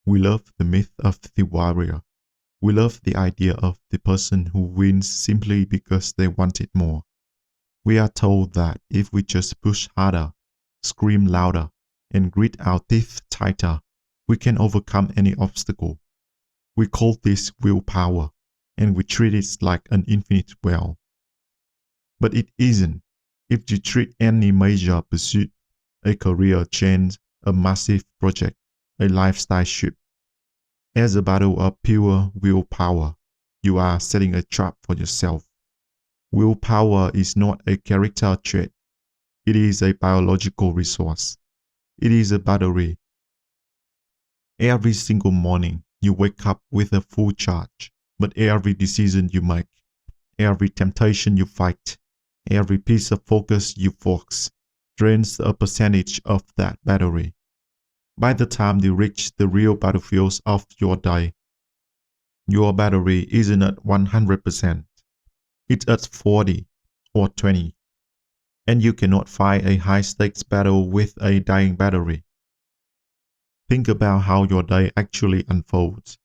We love the myth of the warrior. We love the idea of the person who wins simply because they wanted more. We are told that if we just push harder, scream louder, and grit our teeth tighter, we can overcome any obstacle. We call this willpower, and we treat it like an infinite well. But it isn't. If you treat any major pursuit, a career change, a massive project, a lifestyle shift, as a battle of pure willpower, you are setting a trap for yourself. Willpower is not a character trait. It is a biological resource. It is a battery. Every single morning, you wake up with a full charge, but every decision you make, every temptation you fight, every piece of focus you force, drains a percentage of that battery. By the time you reach the real battlefields of your day, your battery isn't at 100%. It's at 40 or 20. And you cannot fight a high-stakes battle with a dying battery. Think about how your day actually unfolds.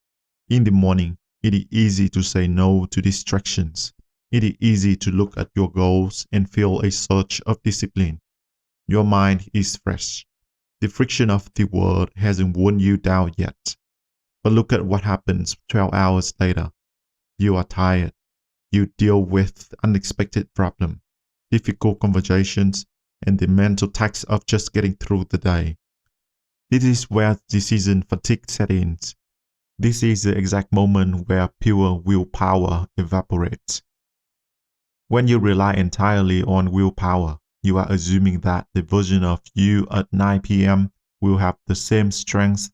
In the morning, it is easy to say no to distractions. It is easy to look at your goals and feel a surge of discipline. Your mind is fresh. The friction of the world hasn't worn you down yet. But look at what happens 12 hours later. You are tired. You deal with unexpected problems, difficult conversations, and the mental tax of just getting through the day. This is where decision fatigue sets in. This is the exact moment where pure willpower evaporates. When you rely entirely on willpower, you are assuming that the version of you at 9 p.m. will have the same strength,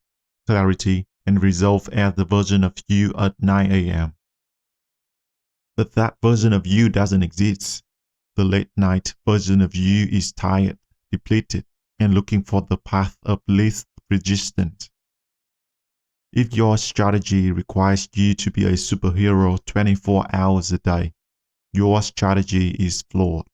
clarity, and resolve as the version of you at 9 a.m. But that version of you doesn't exist. The late night version of you is tired, depleted, and looking for the path of least resistance. If your strategy requires you to be a superhero 24 hours a day, your strategy is flawed.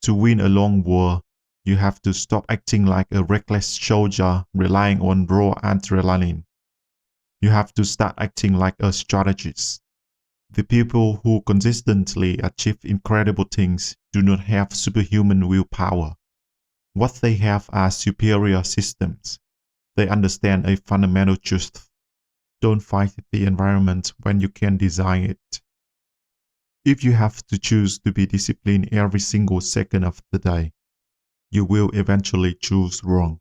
To win a long war, you have to stop acting like a reckless soldier relying on raw adrenaline. You have to start acting like a strategist. The people who consistently achieve incredible things do not have superhuman willpower. What they have are superior systems. They understand a fundamental truth. Don't fight the environment when you can design it. If you have to choose to be disciplined every single second of the day, you will eventually choose wrong.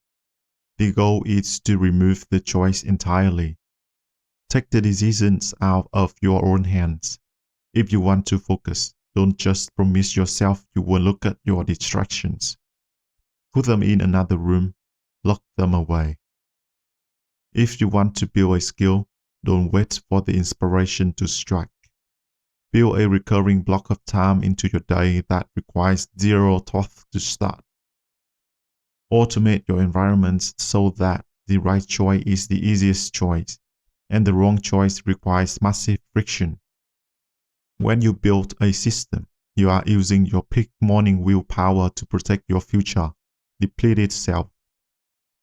The goal is to remove the choice entirely. Take the decisions out of your own hands. If you want to focus, don't just promise yourself you will look at your distractions. Put them in another room, lock them away. If you want to build a skill, don't wait for the inspiration to strike. Build a recurring block of time into your day that requires zero thought to start. Automate your environment so that the right choice is the easiest choice, and the wrong choice requires massive friction. When you build a system, you are using your peak morning willpower to protect your future, depleted self.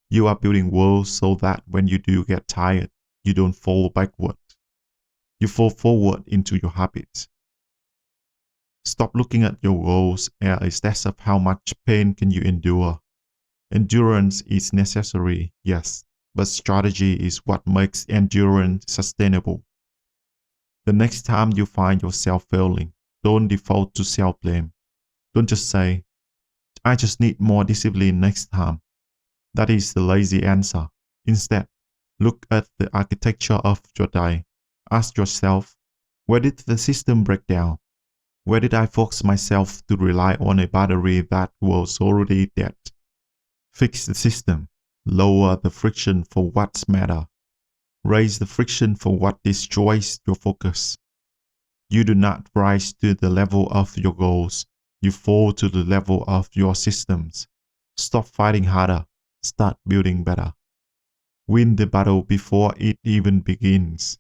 You are building walls so that when you do get tired, you don't fall backward. You fall forward into your habits. Stop looking at your goals as a test of how much pain can you endure. Endurance is necessary, yes, but strategy is what makes endurance sustainable. The next time you find yourself failing, don't default to self-blame. Don't just say, I just need more discipline next time. That is the lazy answer. Instead, look at the architecture of your day. Ask yourself, where did the system break down? Where did I force myself to rely on a battery that was already dead? Fix the system. Lower the friction for what matters. Raise the friction for what destroys your focus. You do not rise to the level of your goals. You fall to the level of your systems. Stop fighting harder. Start building better. Win the battle before it even begins.